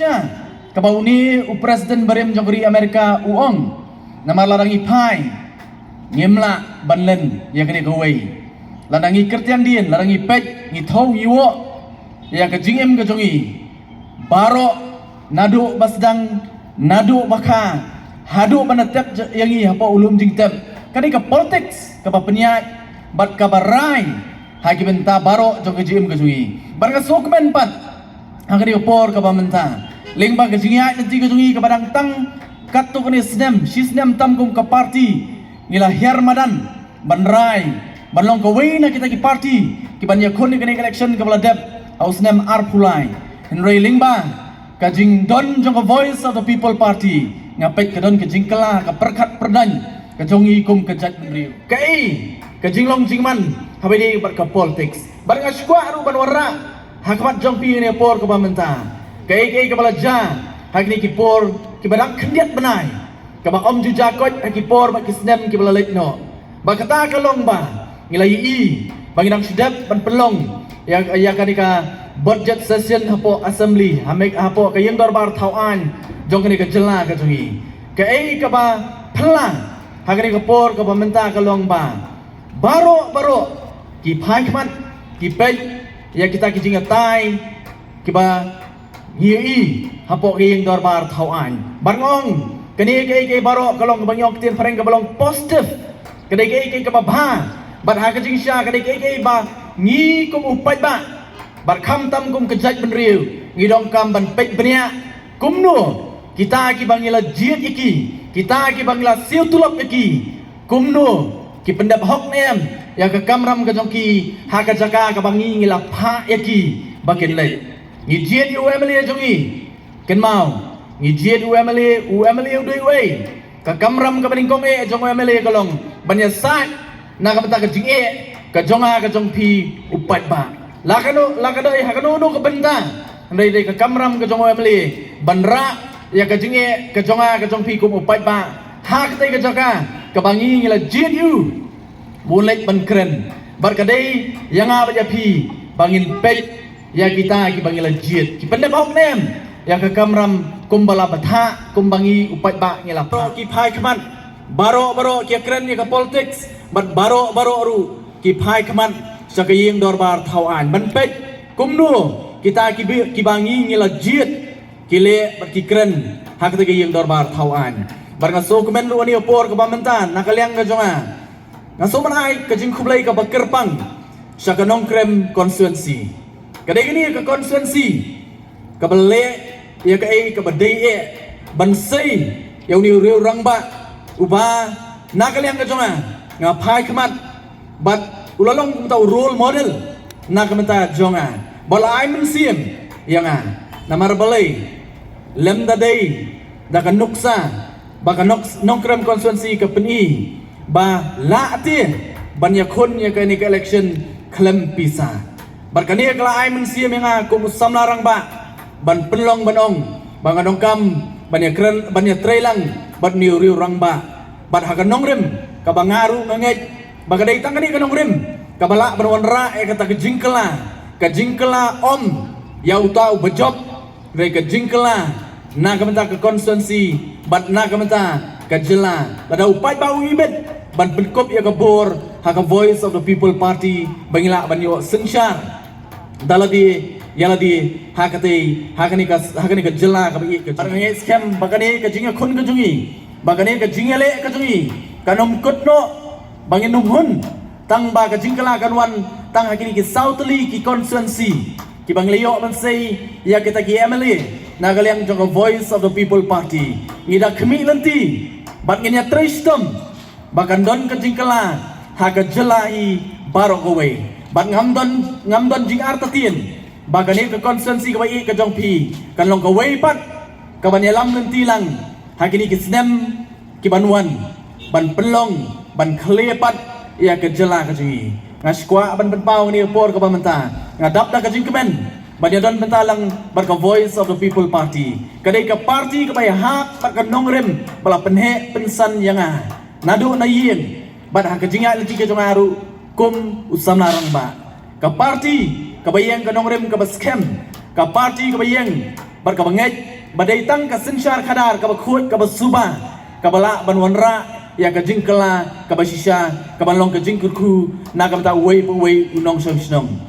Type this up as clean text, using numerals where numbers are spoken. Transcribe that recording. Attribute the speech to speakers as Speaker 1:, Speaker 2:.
Speaker 1: cha kabau ni Presiden Barem Jogri Amerika uong nama larangi pai ngemla banlen ya kene gawai larangi kertian dien larangi pej ngi thau yiwo ya ke jingem ke jongi baro nadu basdang nadu baka hadu banatep yangi apa ulum jingtep kani ka politics ka peniat bat ka barai hagi benta baro jong ke jingem ke jongi barga sokmen pat hagi por ka bamenta lengba ke jingia nanti ke jongi ka badang tang katuk ni sisnem tam kum ka parti ngila hermadan banrai banlong ka wena kita ki parti ki banya khon ni election ka bala dep ausnem arpulai henry lingba kajing don jong ka voice of the people party ngapet ka don kajing kala ka perkat perdan ka jongi kum ka jat mriu kai kajing long jingman habedi bar ka politics bar nga skwa aru ban warra hakmat jong pi ni por ka bamenta kai ka bala ja hakni ki por ki badang kendiat benai ka ba om ju jakot ki por ba ki snem ki bala letno ba kata ka long ba ngilai i bangidang sidap ban pelong yang kadika budget session hapo assembly hamek hapo ka yang darbar tauan jong kani ka jela ka jungi ka ka ba phla hagani ka por ka bamenta ka long ba baro ki phai khmat ki pej ya kita ki jinga tai ki ba ngi hapo ka yang darbar tauan barngong kani ka baro ka long bangyok tien pareng ka balong positive kani ka ba bha bat ha ka jing sha kani ka ba ngi kum upai ba bar kham tam kum kejat benriu ngi dong kam ban pej benia kum no kita ki bangila jiet iki kita ki bangila siu tulop iki kum no ki pendap hok nem ya ka kamram ka jongki ha ka jaka ka bangi ngila pha iki bakin le ngi jiet UMLA jongi ken mau ngi jiet UMLA udoi we ka kamram ka baningkong jong UMLA kalong banya sak na ka bata ka jing ka jonga ka jong pi upat ba lakano hakano no ka benda ndai dai ka kamram ka jong UMLA banra ya ka jinge ka jonga ka jong pi kum upat ba hak tai ka jaka ka bangi ngila jiet yu mulek ban keren bar ka dai yanga ba ja pi bangin pej ya kita ki bangila jiet ki pendap ok nem ya ka kamram kumbala batha kumbangi upat ba ngila pro ki phai khman baro ki keren ni ka politics bat baro ru ki phai khman sakayeng dorbar tauan ban pej kumnu kita ki bangi ngila jiet kile bat ki keren hak te yeng dorbar tauan bar nga so komen ru ani opor ka bamentan nakaliang ka jonga nga so manai ka jing khublai ka bakerpang sakanong krem constituency kadai gini ka constituency ka bele ya ka badai ban sei yau ni riu rangba uba nakaliang ka jonga nga phai khmat bat ulalong kung tau role model na kamenta jonga bala ay men siem yanga na marbalay lemda day da kanuksa ba kanok nongkrem constituency ka peni ba laati banya khon ya ka ni ka election klem pisa bar kani kala ay men siem yanga kum samlarang ba ban penlong banong banganong kam banya kren banya trailang bat niu riu rang ba bat hakanong rem ka bangaru ngangej bagadai tangani kanong rim kabala berwanra kata kejingkela om yau tau bejob dari kejingkela na kamenta ke konstituensi bat na kamenta kejela lada upai bau ibet ban penkop ya kabor haka voice of the people party bangila banyo sensyar daladi yaladi hakani kejela kabi ke scam bagani kejinga khun kejungi bagani kejinga le kejungi kanom kutno bangin numhun tang ba ka jingkala kanwan tang hakini ki southly ki constituency ki bangleyo man say ya kita ki MLA nagaliang jong voice of the people party ngida khmi lanti bat ngenya tristom bakan don ka jingkala ha ka jelai baro kowe bat ngamdon jing artatien bagani ka constituency ka bai ka jong pi kan long ka wei pat ka banyalam lanti lang hakini ki snem ki banwan ban pelong ban klepat ya kejela kejungi ngaskwa ban pau ni por ka bamenta ngadap da kejing kemen ban don bentalang bar ka voice of the people party kadai ka party ka bay hak pat ka nongrem bala penhe pensan yanga nadu na yin bat ha kejinga lenti ka jongaru kum usam larang ba ka party ka bayang ka nongrem ka baskem ka party ka bayang bar ka bangai badai tang ka sensyar kadar ka bakhut ka basuba ka bala banwanra ya ka jingkala ka basisha ka banlong ka jingkurku na ka ta wei unong shisnong